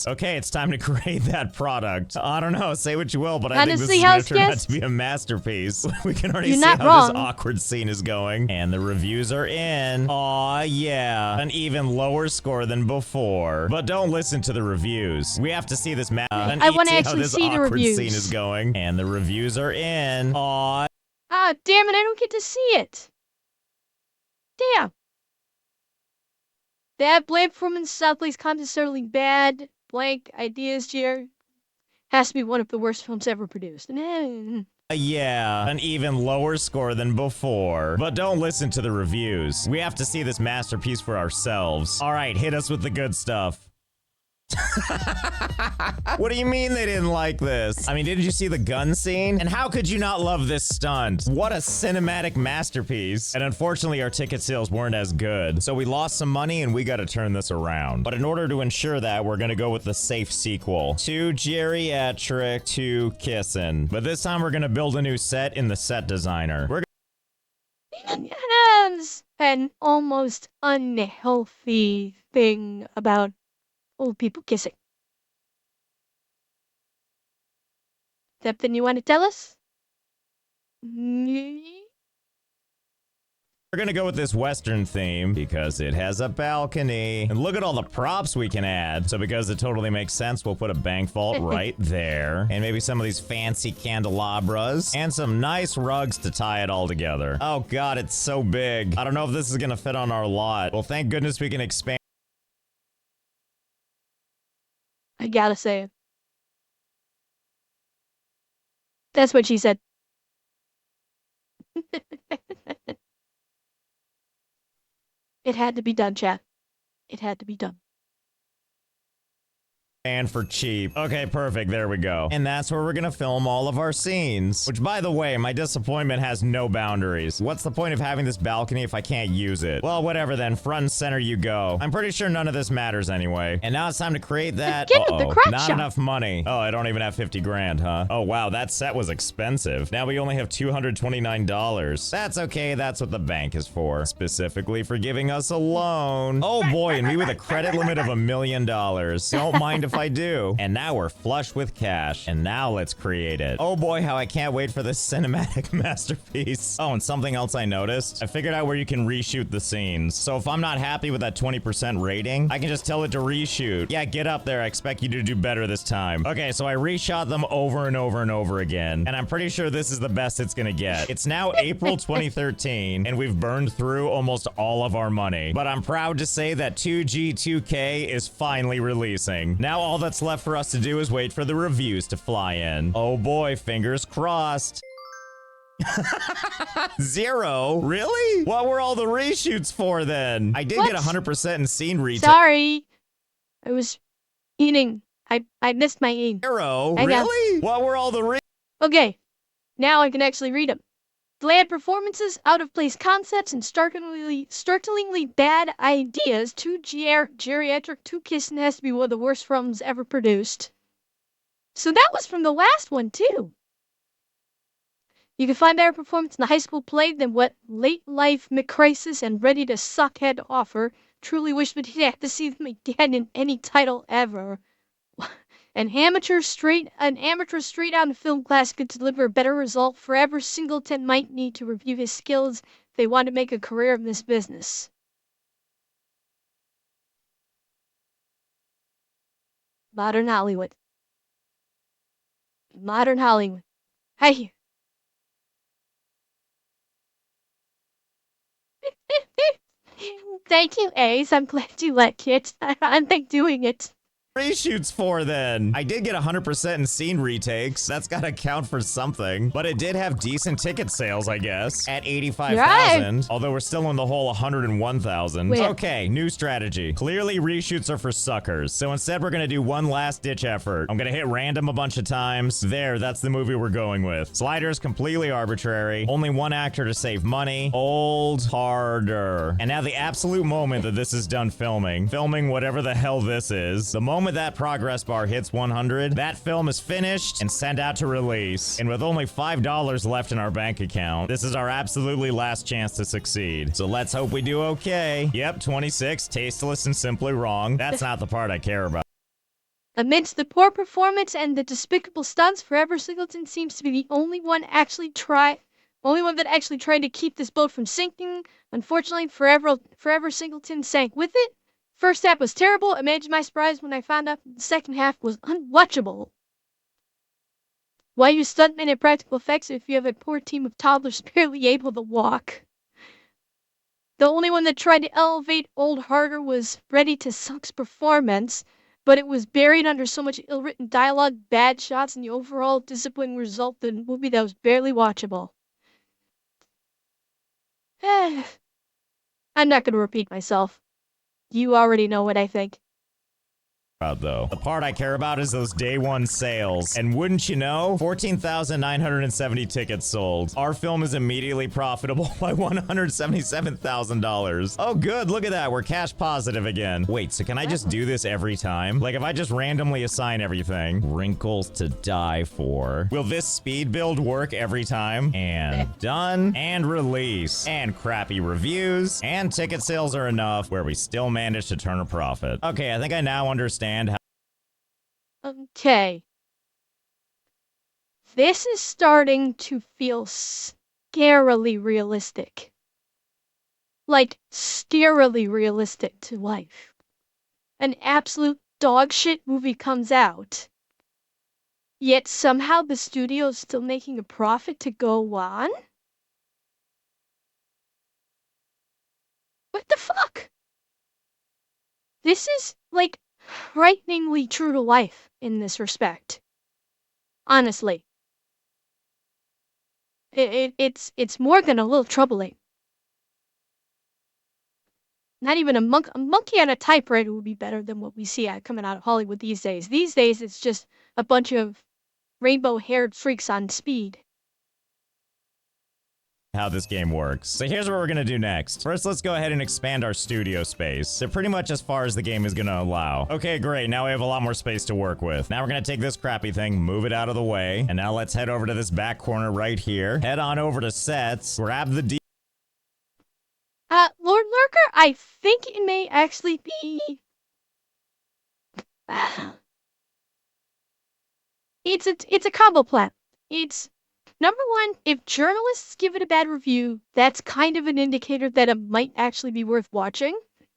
Okay, it's time to create that product. I don't know, say what you will, but I think this Honestly, is gonna house turn out guest? to be a masterpiece. We can already You're see not how wrong. this awkward scene is going. And the reviews are in. Aw, yeah. An even lower score than before. But don't listen to the reviews. We have to see this I wanna actually see the reviews. Scene is going. And the reviews are in. Aw. Ah, damn it, I don't get to see it. Damn. That blame performance Southlay's comments necessarily bad. Blank ideas here. Has to be one of the worst films ever produced. Yeah, an even lower score than before. But don't listen to the reviews. We have to see this masterpiece for ourselves. All right, hit us with the good stuff. What do you mean they didn't like this? I mean, didn't you see the gun scene? And how could you not love this stunt? What a cinematic masterpiece. And unfortunately, our ticket sales weren't as good. So we lost some money and we gotta turn this around. But in order to ensure that, we're gonna go with the safe sequel. Too geriatric, too kissin'. But this time we're gonna build a new set in the set designer. We're Has an almost unhealthy thing about old people kissing. Something you want to tell us? We're gonna go with this Western theme because it has a balcony. And look at all the props we can add. So because it totally makes sense, we'll put a bank vault right there. And maybe some of these fancy candelabras. And some nice rugs to tie it all together. Oh god, it's so big. I don't know if this is gonna fit on our lot. Well, thank goodness we can expand. I gotta say it. That's what she said. It had to be done, chat. It had to be done. And for cheap. Okay, perfect. There we go. And that's where we're gonna film all of our scenes. Which, by the way, my disappointment has no boundaries. What's the point of having this balcony if I can't use it? Well, whatever then. Front and center you go. I'm pretty sure none of this matters anyway. And now it's time to create that. Get with the crack Not shop. enough money. Oh, I don't even have 50 grand, huh? Oh, wow. That set was expensive. Now we only have $229. That's okay. That's what the bank is for. Specifically for giving us a loan. Oh boy, and me with a credit limit of $1 million. Don't mind if I do. And now we're flush with cash. And now let's create it. Oh boy, how I can't wait for this cinematic masterpiece. Oh, and something else I noticed. I figured out where you can reshoot the scenes. So if I'm not happy with that 20% rating, I can just tell it to reshoot. Yeah, get up there. I expect you to do better this time. Okay, so I reshot them over and over and over again. And I'm pretty sure this is the best it's gonna get. It's now April 2013, and we've burned through almost all of our money. But I'm proud to say that 2G2K is finally releasing. Now all that's left for us to do is wait for the reviews to fly in. Oh boy, fingers crossed. 0? Really? What were all the reshoots for then? I did What? get 100% in scene retake. Sorry. I was eating. I missed my eating. 0? Hang on. Really? What were all the Okay. Now I can actually read them. Bland performances, out of place concepts, and startlingly bad ideas. Too geriatric, too kissing has to be one of the worst films ever produced. So that was from the last one too. You can find better performance in the high school play than what Late Life McCrisis and Ready to Suck had to offer. Truly wish we'd have to see them again in any title ever. An amateur straight out of film class could deliver a better result. Forever Singleton might need to review his skills if they want to make a career in this business. Modern Hollywood. Modern Hollywood. Hey. Thank you, Ace. I'm glad you like it. I think doing it. Reshoots for then. I did get 100% in scene retakes. That's gotta count for something. But it did have decent ticket sales, I guess, at 85,000. Although we're still in the whole 101,000. Okay, new strategy. Clearly reshoots are for suckers. So instead we're gonna do one last ditch effort. I'm gonna hit random a bunch of times. There, that's the movie we're going with. Slider's completely arbitrary. Only one actor to save money. Old harder. And now the absolute moment that this is done filming whatever the hell this is, the moment that progress bar hits 100, that film is finished and sent out to release. And with only $5 left in our bank account, this is our absolutely last chance to succeed. So let's hope we do okay. Yep, 26, tasteless and simply wrong. That's not the part I care about. Amidst the poor performance and the despicable stunts, Forever Singleton seems to be the only one that actually tried to keep this boat from sinking. Unfortunately, Forever Singleton sank with it. First half was terrible. Imagine my surprise when I found out the second half was unwatchable. Why use stuntmen and practical effects if you have a poor team of toddlers barely able to walk? The only one that tried to elevate Old Harder was Ready to Suck's performance, but it was buried under so much ill-written dialogue, bad shots, and the overall disappointing result in a movie that was barely watchable. I'm not going to repeat myself. You already know what I think. Though. The part I care about is those day one sales. And wouldn't you know, 14,970 tickets sold. Our film is immediately profitable by $177,000. Oh good, look at that, we're cash positive again. Wait, so can I just do this every time? Like if I just randomly assign everything? Wrinkles to die for. Will this speed build work every time? And done. And release. And crappy reviews. And ticket sales are enough where we still manage to turn a profit. Okay, I think I now understand how. Okay. This is starting to feel scarily realistic. Like, scarily realistic to life. An absolute dogshit movie comes out. Yet somehow the studio's still making a profit to go on? What the fuck? This is, like, frighteningly true to life in this respect. Honestly. It's more than a little troubling. Not even a monkey on a typewriter would be better than what we see coming out of Hollywood these days. These days, it's just a bunch of rainbow-haired freaks on speed. How this game works. So here's what we're gonna do next. First, let's go ahead and expand our studio space. So pretty much as far as the game is gonna allow. Okay, great. Now we have a lot more space to work with. Now we're gonna take this crappy thing, move it out of the way. And now let's head over to this back corner right here. Head on over to sets, grab the Lord Lurker, I think it may actually be... It's a combo plan. It's... Number one, if journalists give it a bad review, that's kind of an indicator that it might actually be worth watching.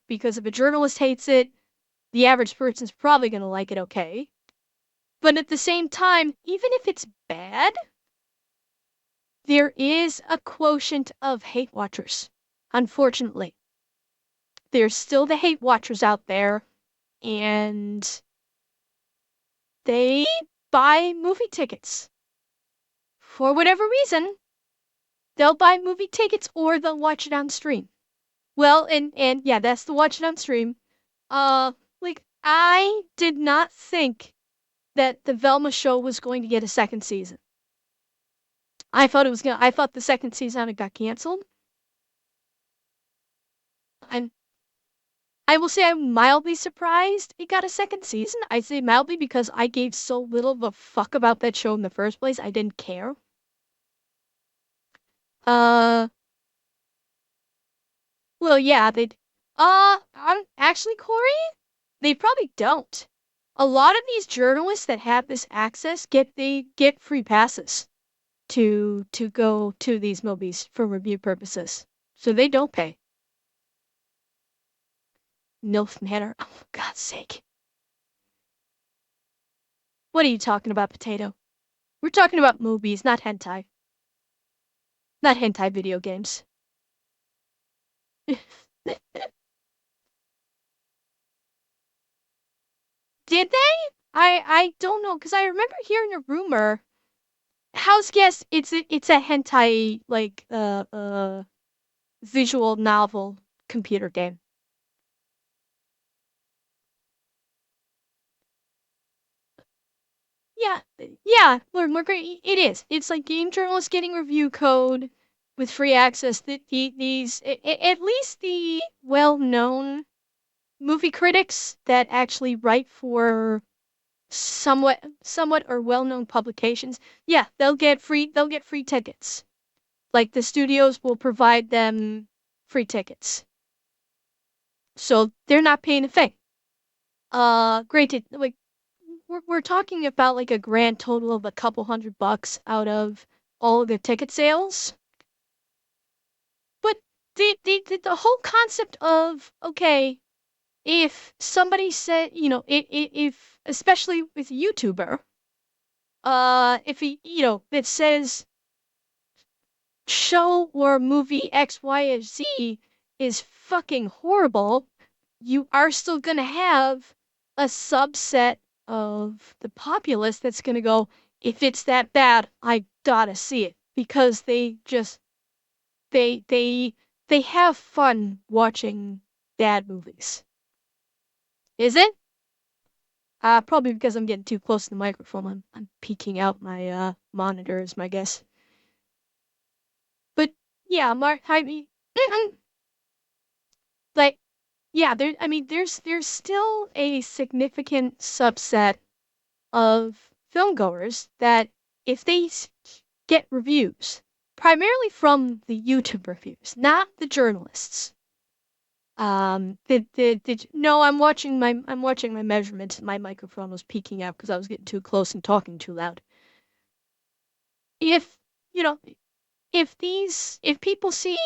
Because if a journalist hates it, the average person's probably going to like it okay. But at the same time, even if it's bad, there is a quotient of hate watchers, unfortunately. There's still the hate watchers out there, and they buy movie tickets. For whatever reason, they'll buy movie tickets or they'll watch it on stream. Well, and yeah, that's the watch it on stream. Like, I did not think that the Velma show was going to get a second season. I thought the second season it got canceled. And I will say I'm mildly surprised it got a second season. I say mildly because I gave so little of a fuck about that show in the first place. I didn't care. Uh, well, yeah, they'd. I'm actually, Corey, they probably don't. A lot of these journalists that have this access get free passes to go to these movies for review purposes, so they don't pay. MILF Manor, oh, for God's sake! What are you talking about, Potato? We're talking about movies, not hentai. Not hentai video games. Did they? I don't know, because I remember hearing a rumor. House guess it's a hentai like visual novel computer game. Yeah, yeah, we're great. It is. It's like game journalists getting review code with free access. These at least the well-known movie critics that actually write for somewhat or well-known publications. Yeah, they'll get free tickets. Like the studios will provide them free tickets. So they're not paying a fee. Granted, like we're talking about like a grand total of a couple $100 out of all of their ticket sales. But the whole concept of, okay, if somebody said, if especially with a YouTuber, if he, it says show or movie X, Y, or Z is fucking horrible, you are still gonna have a subset of the populace that's gonna go, if it's that bad, I gotta see it. Because they they they have fun watching bad movies. Is it? Probably because I'm getting too close to the microphone. I'm peeking out my monitor is my guess. But yeah, Mark, I mean, like, yeah, there's still a significant subset of film goers that if they get reviews, primarily from the YouTube reviews, not the journalists. No, I'm watching my measurements. My microphone was peaking out because I was getting too close and talking too loud. If you know, if people see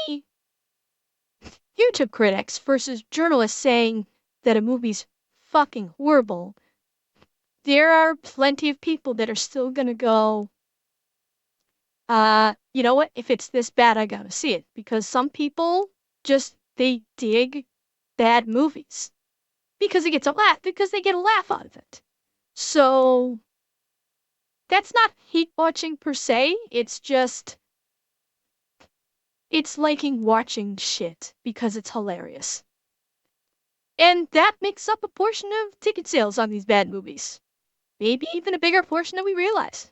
YouTube critics versus journalists saying that a movie's fucking horrible, there are plenty of people that are still gonna go, you know what? If it's this bad, I gotta see it. Because some people just, they dig bad movies. Because it gets a laugh, because they get a laugh out of it. So, that's not hate watching per se. It's just, it's liking watching shit because it's hilarious. And that makes up a portion of ticket sales on these bad movies. Maybe even a bigger portion than we realize.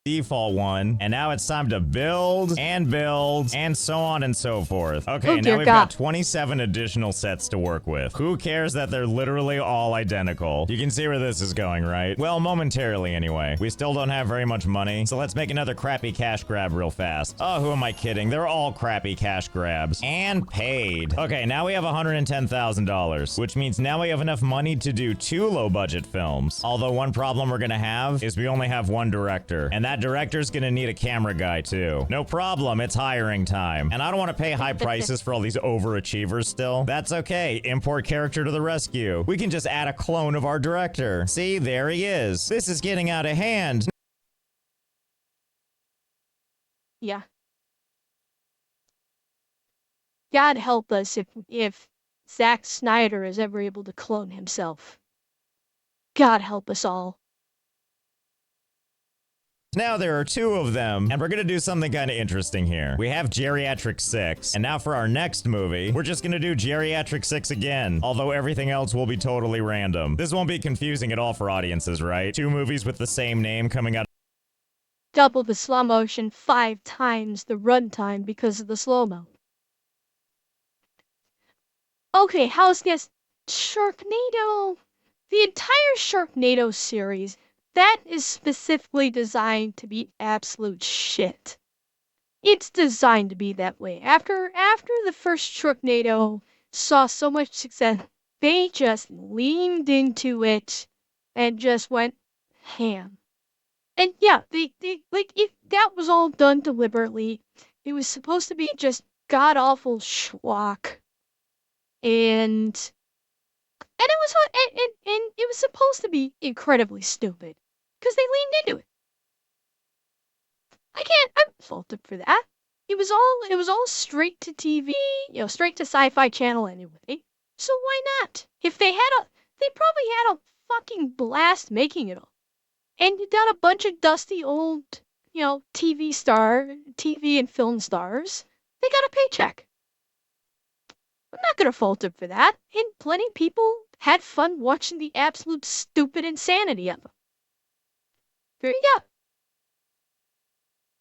Default one, and now it's time to build and so on and so forth. Oh Okay, now dear we've God. got 27 additional sets to work with. Who cares that they're literally all identical? You can see where this is going, right? Well, momentarily anyway. We still don't have very much money, so let's make another crappy cash grab real fast. Oh, who am I kidding? They're all crappy cash grabs. And paid. Okay, now we have $110,000, which means now we have enough money to do 2 low-budget films. Although one problem we're gonna have is we only have one director, and that director's gonna need a camera guy too. No problem, it's hiring time. And I don't want to pay high prices for all these overachievers still. That's okay, import character to the rescue. We can just add a clone of our director. See, there he is. This is getting out of hand. Yeah. God help us if Zack Snyder is ever able to clone himself. God help us all. Now there are 2 of them, and we're gonna do something kind of interesting here. We have Geriatric 6, and now for our next movie, we're just gonna do Geriatric 6 again, although everything else will be totally random. This won't be confusing at all for audiences, right? 2 movies with the same name coming out. Double the slow motion, 5 times the runtime because of the slow-mo. Okay, how's this? Sharknado! The entire Sharknado series, that is specifically designed to be absolute shit. It's designed to be that way. After the first Sharknado saw so much success, they just leaned into it and just went ham. And yeah, they like if that was all done deliberately. It was supposed to be just god awful schlock, and it was and it was supposed to be incredibly stupid because they leaned into it. I'm faulted for that. It was all straight to TV, straight to Sci-Fi Channel anyway. So why not? If they probably had a fucking blast making it all. And you got a bunch of dusty old, TV and film stars. They got a paycheck. I'm not gonna fault them for that. And plenty of people had fun watching the absolute stupid insanity of them. There you go.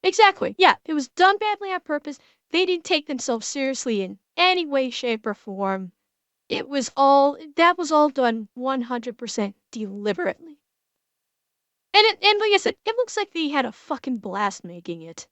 Exactly. Yeah, it was done badly on purpose. They didn't take themselves seriously in any way, shape, or form. That was all done 100% deliberately. And like I said, it looks like they had a fucking blast making it.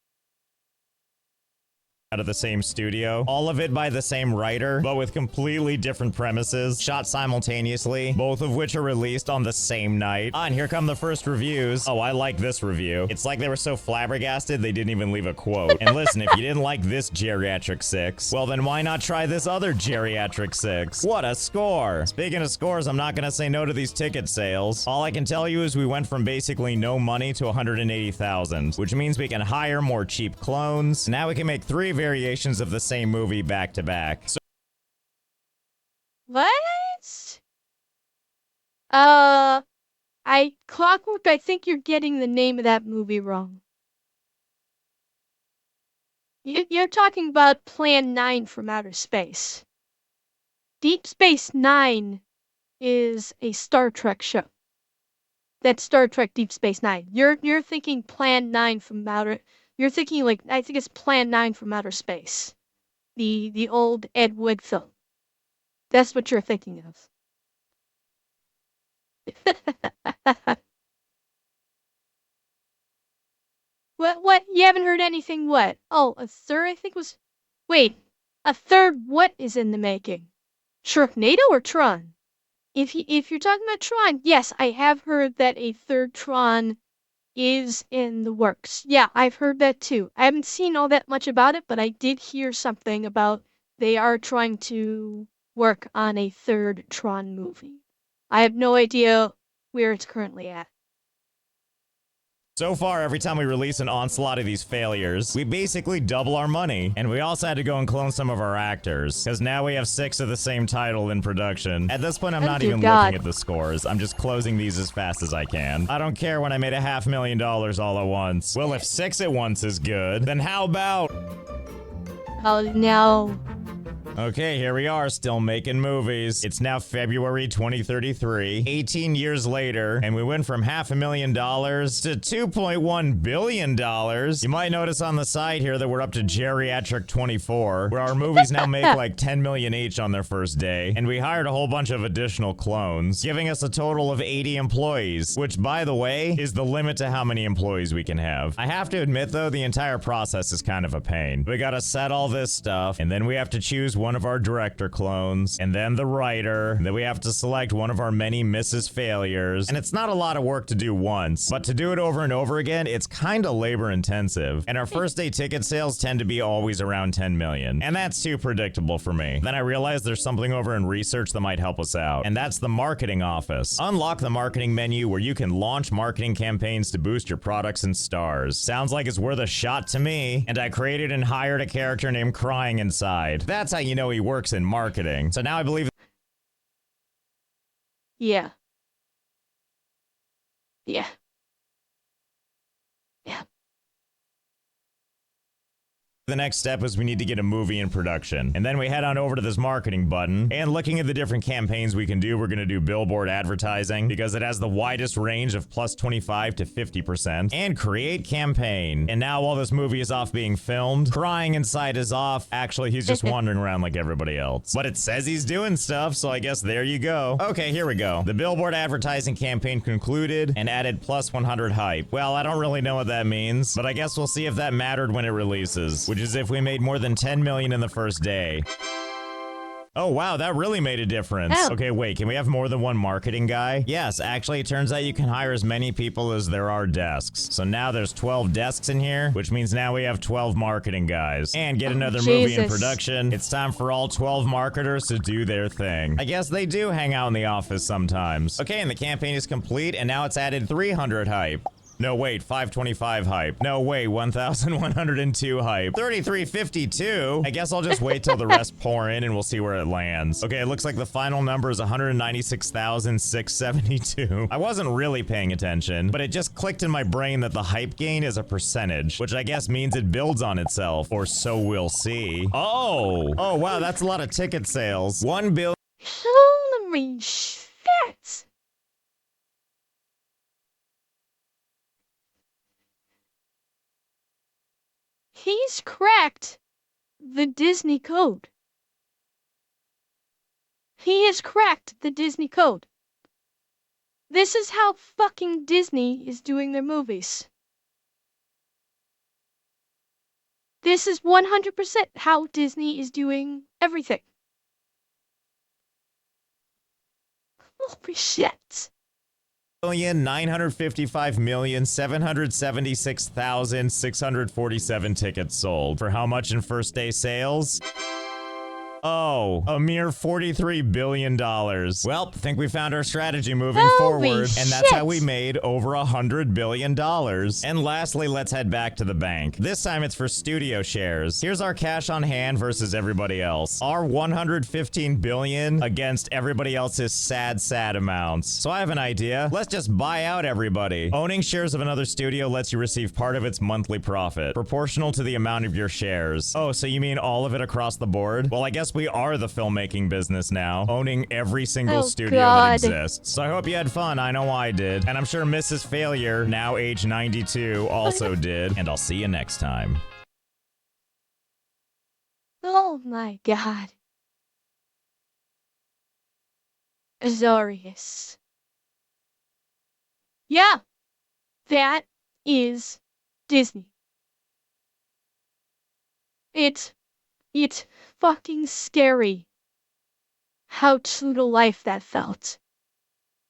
Out of the same studio, all of it by the same writer, but with completely different premises, shot simultaneously, both of which are released on the same night. And here come the first reviews. Oh, I like this review. It's like they were so flabbergasted they didn't even leave a quote. And listen, if you didn't like this geriatric 6, well then why not try this other geriatric 6? What a score! Speaking of scores, I'm not gonna say no to these ticket sales. All I can tell you is we went from basically no money to 180,000, which means we can hire more cheap clones. Now we can make 3 variations of the same movie back to back. So What? Clockwork, I think you're getting the name of that movie wrong. You're talking about Plan 9 from Outer Space. Deep Space Nine is a Star Trek show. That's Star Trek Deep Space Nine. You're thinking Plan 9 from Outer. You're thinking like I think it's Plan 9 from Outer Space. The old Ed Wood film. That's what you're thinking of. What? You haven't heard anything what? Oh, a third I think was. Wait, a third what is in the making? Sharknado or Tron? If you're talking about Tron, yes, I have heard that a third Tron is in the works. Yeah, I've heard that too. I haven't seen all that much about it, but I did hear something about they are trying to work on a third Tron movie. I have no idea where it's currently at. So far, every time we release an onslaught of these failures, we basically double our money. And we also had to go and clone some of our actors, because now we have 6 of the same title in production. At this point, I'm not even looking at the scores. I'm just closing these as fast as I can. I don't care when I made $500,000 all at once. Well, if 6 at once is good, then how about... Oh, no. Okay, here we are, still making movies. It's now February 2033, 18 years later, and we went from $500,000 to $2.1 billion. You might notice on the side here that we're up to geriatric 24, where our movies now make like 10 million each on their first day, and we hired a whole bunch of additional clones, giving us a total of 80 employees, which, by the way, is the limit to how many employees we can have. I have to admit, though, the entire process is kind of a pain. We gotta set all this stuff, and then we have to choose one of our director clones, and then the writer, and then we have to select one of our many Mrs. Failures, and it's not a lot of work to do once, but to do it over and over again, it's kinda labor intensive, and our first day ticket sales tend to be always around 10 million, and that's too predictable for me. Then I realized there's something over in research that might help us out, and that's the marketing office. Unlock the marketing menu where you can launch marketing campaigns to boost your products and stars. Sounds like it's worth a shot to me, and I created and hired a character named Crying Inside. That's how you know he works in marketing. So now I believe... Yeah. Yeah. Yeah. The next step is we need to get a movie in production. And then we head on over to this marketing button. And looking at the different campaigns we can do, we're going to do billboard advertising because it has the widest range of plus 25 to 50%. And create campaign. And now while this movie is off being filmed, crying inside is off. Actually, he's just wandering around like everybody else. But it says he's doing stuff, so I guess there you go. Okay, here we go. The billboard advertising campaign concluded and added plus 100 hype. Well, I don't really know what that means, but I guess we'll see if that mattered when it releases. Which is if we made more than 10 million in the first day. Oh wow, that really made a difference. Oh. Okay, wait, can we have more than one marketing guy? Yes, actually it turns out you can hire as many people as there are desks. So now there's 12 desks in here, which means now we have 12 marketing guys. And get another movie in production. It's time for all 12 marketers to do their thing. I guess they do hang out in the office sometimes. Okay, and the campaign is complete, and now it's added 300 hype. No, wait, 525 hype. No, wait, 1,102 hype. 3352? I guess I'll just wait till the rest pour in and we'll see where it lands. Okay, it looks like the final number is 196,672. I wasn't really paying attention, but it just clicked in my brain that the hype gain is a percentage, which I guess means it builds on itself, or so we'll see. Oh! Oh, wow, that's a lot of ticket sales. 1 billion. Holy shit! He's cracked the Disney code. He has cracked the Disney code. This is how fucking Disney is doing their movies. This is 100% how Disney is doing everything. Holy shit. 955,776,647 tickets sold. For how much in first day sales? Oh, a mere $43 billion. Well, think we found our strategy moving forward, and that's how we made over $100 billion. And lastly, let's head back to the bank. This time it's for studio shares. Here's our cash on hand versus everybody else. Our 115 billion against everybody else's sad amounts. So I have an idea. Let's just buy out everybody. Owning shares of another studio lets you receive part of its monthly profit, proportional to the amount of your shares. Oh, so you mean all of it across the board? Well, I guess we are the filmmaking business now, owning every single studio that exists. So I hope you had fun. I know I did. And I'm sure Mrs. Failure, now age 92, also did. And I'll see you next time. Oh my god. Azorius. Yeah, that is Disney. It's fucking scary how true to life that felt.